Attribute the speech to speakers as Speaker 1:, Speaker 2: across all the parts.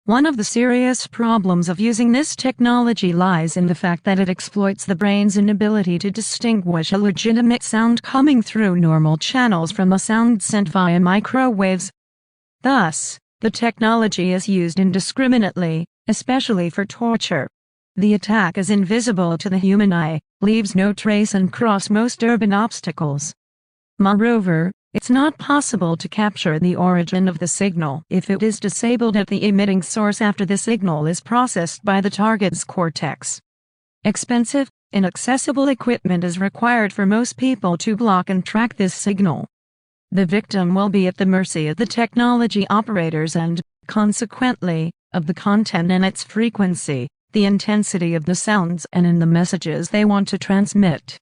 Speaker 1: One of the serious problems of using this technology lies in the fact that it exploits the brain's inability to distinguish a legitimate sound coming through normal channels from a sound sent via microwaves. Thus, the technology is used indiscriminately, especially for torture. The attack is invisible to the human eye, leaves no trace and crosses most urban obstacles. Moreover, it's not possible to capture the origin of the signal if it is disabled at the emitting source after the signal is processed by the target's cortex. Expensive, inaccessible equipment is required for most people to block and track this signal. The victim will be at the mercy of the technology operators and, consequently, of the content and its frequency, the intensity of the sounds and in the messages they want to transmit.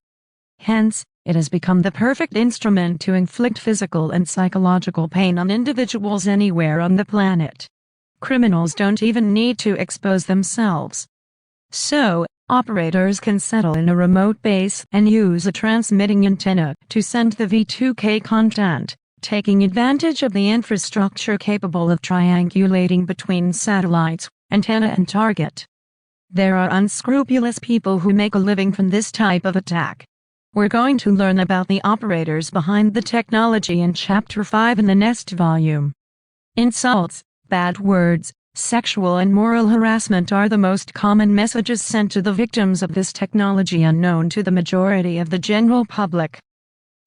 Speaker 1: Hence, it has become the perfect instrument to inflict physical and psychological pain on individuals anywhere on the planet. Criminals don't even need to expose themselves. So, operators can settle in a remote base and use a transmitting antenna to send the V2K content, taking advantage of the infrastructure capable of triangulating between satellites, antenna and target. There are unscrupulous people who make a living from this type of attack. We're going to learn about the operators behind the technology in Chapter 5 in the next volume. Insults, bad words, sexual and moral harassment are the most common messages sent to the victims of this technology unknown to the majority of the general public.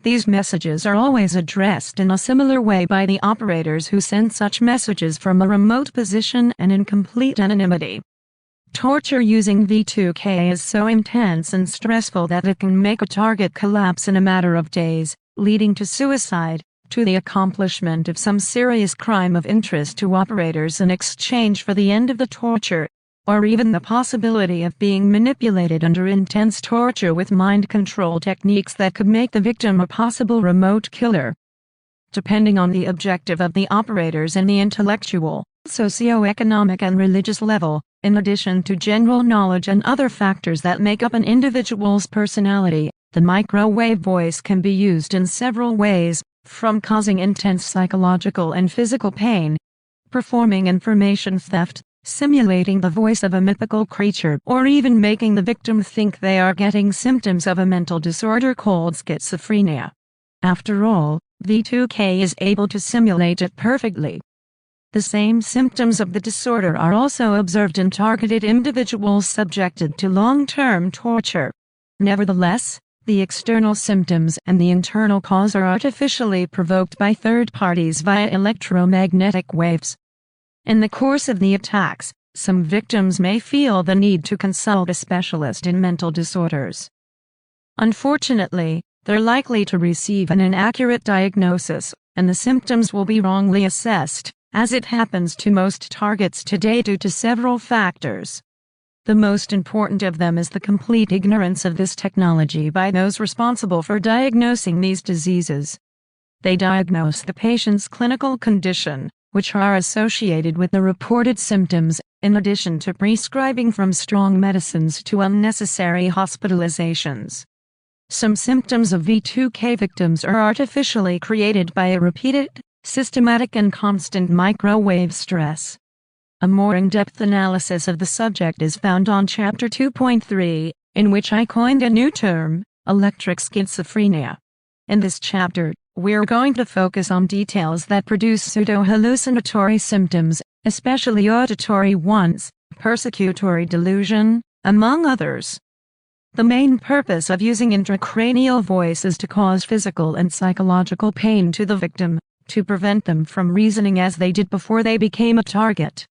Speaker 1: These messages are always addressed in a similar way by the operators who send such messages from a remote position and in complete anonymity. Torture using V2K is so intense and stressful that it can make a target collapse in a matter of days, leading to suicide, to the accomplishment of some serious crime of interest to operators in exchange for the end of the torture, or even the possibility of being manipulated under intense torture with mind control techniques that could make the victim a possible remote killer. Depending on the objective of the operators and the intellectual, socioeconomic and religious level, in addition to general knowledge and other factors that make up an individual's personality, the microwave voice can be used in several ways, from causing intense psychological and physical pain, performing information theft, simulating the voice of a mythical creature, or even making the victim think they are getting symptoms of a mental disorder called schizophrenia. After all, V2K is able to simulate it perfectly. The same symptoms of the disorder are also observed in targeted individuals subjected to long-term torture. Nevertheless, the external symptoms and the internal cause are artificially provoked by third parties via electromagnetic waves. In the course of the attacks, some victims may feel the need to consult a specialist in mental disorders. Unfortunately, they're likely to receive an inaccurate diagnosis, and the symptoms will be wrongly assessed, as it happens to most targets today due to several factors. The most important of them is the complete ignorance of this technology by those responsible for diagnosing these diseases. They diagnose the patient's clinical condition, which are associated with the reported symptoms, in addition to prescribing from strong medicines to unnecessary hospitalizations. Some symptoms of V2K victims are artificially created by a repeated, systematic and constant microwave stress. A more in-depth analysis of the subject is found on Chapter 2.3, in which I coined a new term, electric schizophrenia. In this chapter, we're going to focus on details that produce pseudo-hallucinatory symptoms, especially auditory ones, persecutory delusion, among others. The main purpose of using intracranial voice is to cause physical and psychological pain to the victim, to prevent them from reasoning as they did before they became a target.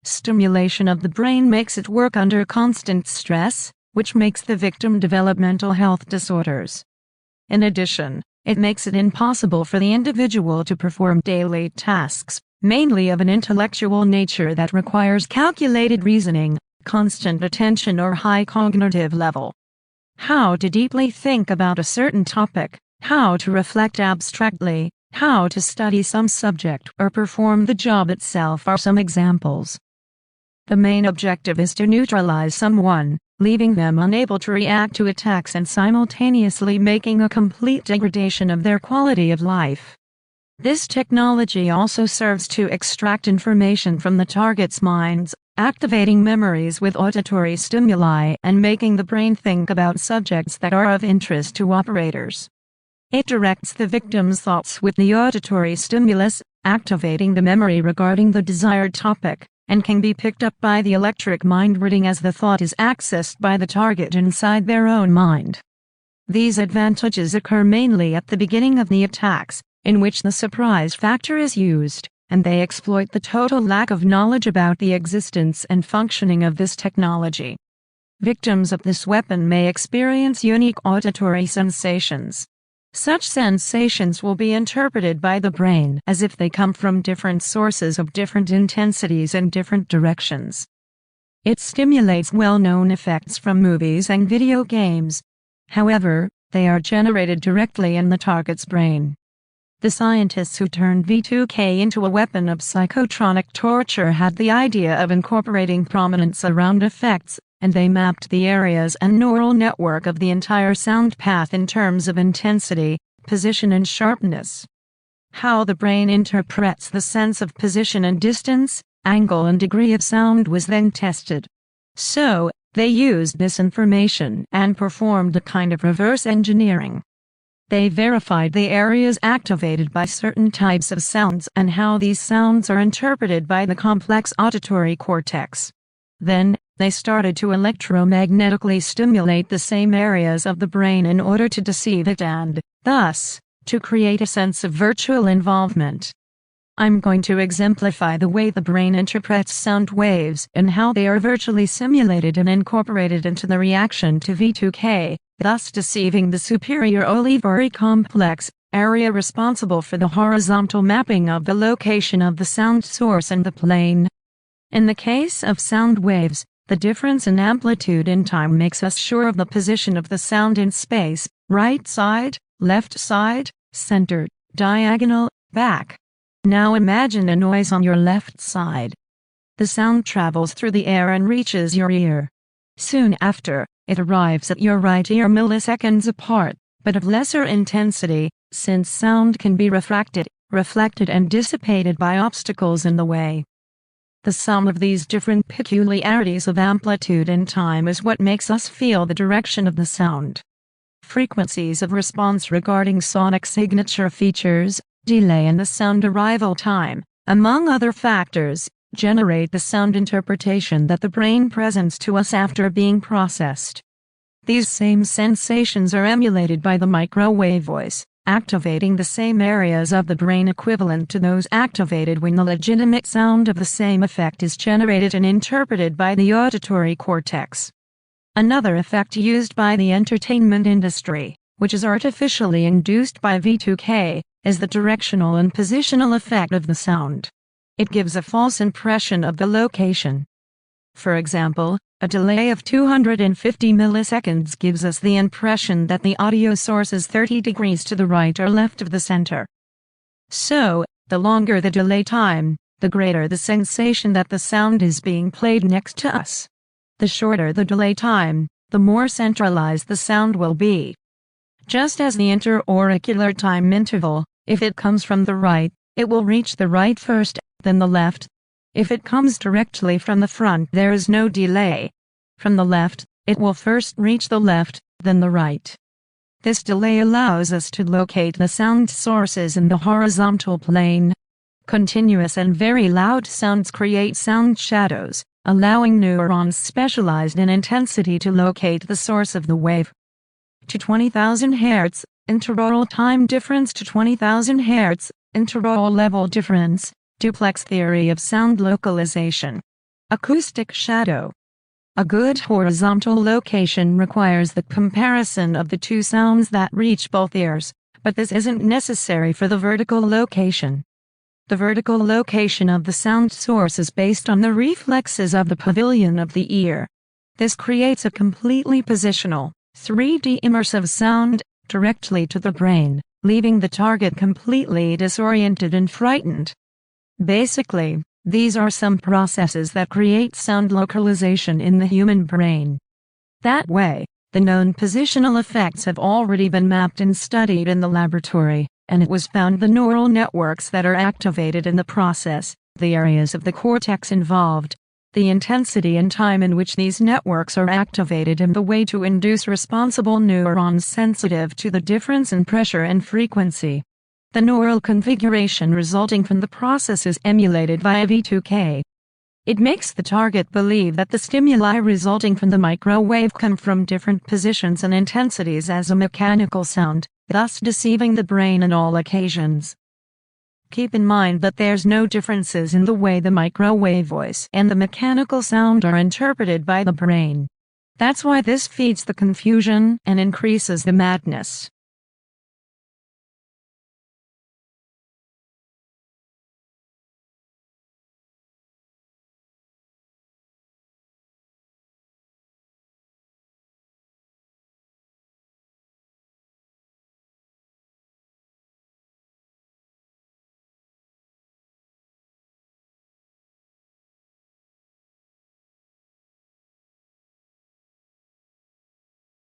Speaker 1: Stimulation of the brain makes it work under constant stress, which makes the victim develop mental health disorders. In addition, it makes it impossible for the individual to perform daily tasks, mainly of an intellectual nature that requires calculated reasoning, constant attention or high cognitive level. How to deeply think about a certain topic, how to reflect abstractly, how to study some subject or perform the job itself are some examples. The main objective is to neutralize someone, leaving them unable to react to attacks and simultaneously making a complete degradation of their quality of life. This technology also serves to extract information from the target's minds, activating memories with auditory stimuli and making the brain think about subjects that are of interest to operators. It directs the victim's thoughts with the auditory stimulus, activating the memory regarding the desired topic, and can be picked up by the electric mind reading as the thought is accessed by the target inside their own mind. These advantages occur mainly at the beginning of the attacks, in which the surprise factor is used, and they exploit the total lack of knowledge about the existence and functioning of this technology. Victims of this weapon may experience unique auditory sensations. Such sensations will be interpreted by the brain as if they come from different sources of different intensities and different directions. It stimulates well-known effects from movies and video games. However, they are generated directly in the target's brain. The scientists who turned V2K into a weapon of psychotronic torture had the idea of incorporating prominent surround effects, and they mapped the areas and neural network of the entire sound path in terms of intensity, position and sharpness. How the brain interprets the sense of position and distance, angle and degree of sound was then tested. So, they used this information and performed a kind of reverse engineering. They verified the areas activated by certain types of sounds and how these sounds are interpreted by the complex auditory cortex. Then, they started to electromagnetically stimulate the same areas of the brain in order to deceive it and, thus, to create a sense of virtual involvement. I'm going to exemplify the way the brain interprets sound waves and how they are virtually simulated and incorporated into the reaction to V2K, thus deceiving the superior olivary complex area responsible for the horizontal mapping of the location of the sound source and the plane. In the case of sound waves, the difference in amplitude and time makes us sure of the position of the sound in space: right side, left side, center, diagonal, back. Now imagine a noise on your left side. The sound travels through the air and reaches your ear. Soon after, it arrives at your right ear milliseconds apart, but of lesser intensity, since sound can be refracted, reflected and dissipated by obstacles in the way. The sum of these different peculiarities of amplitude and time is what makes us feel the direction of the sound. Frequencies of response regarding sonic signature features, delay and the sound arrival time, among other factors, generate the sound interpretation that the brain presents to us after being processed. These same sensations are emulated by the microwave voice, activating the same areas of the brain equivalent to those activated when the legitimate sound of the same effect is generated and interpreted by the auditory cortex. Another effect used by the entertainment industry, which is artificially induced by V2K, is the directional and positional effect of the sound. It gives a false impression of the location. For example, a delay of 250 milliseconds gives us the impression that the audio source is 30 degrees to the right or left of the center. So, the longer the delay time, the greater the sensation that the sound is being played next to us. The shorter the delay time, the more centralized the sound will be. Just as the interauricular time interval, if it comes from the right, it will reach the right first, then the left. If it comes directly from the front, there is no delay. From the left, it will first reach the left, then the right. This delay allows us to locate the sound sources in the horizontal plane. Continuous and very loud sounds create sound shadows, allowing neurons specialized in intensity to locate the source of the wave. To 20,000 Hz, interaural time difference to 20,000 Hz, interaural level difference, duplex theory of sound localization. Acoustic shadow. A good horizontal location requires the comparison of the two sounds that reach both ears, but this isn't necessary for the vertical location. The vertical location of the sound source is based on the reflexes of the pavilion of the ear. This creates a completely positional, 3D immersive sound, directly to the brain, leaving the target completely disoriented and frightened. Basically, these are some processes that create sound localization in the human brain. That way, the known positional effects have already been mapped and studied in the laboratory. and it was found the neural networks that are activated in the process, the areas of the cortex involved, the intensity and time in which these networks are activated, and the way to induce responsible neurons sensitive to the difference in pressure and frequency. The neural configuration resulting from the process is emulated via V2K. It makes the target believe that the stimuli resulting from the microwave come from different positions and intensities as a mechanical sound, thus deceiving the brain on all occasions. Keep in mind that there's no differences in the way the microwave voice and the mechanical sound are interpreted by the brain. That's why this feeds the confusion and increases the madness.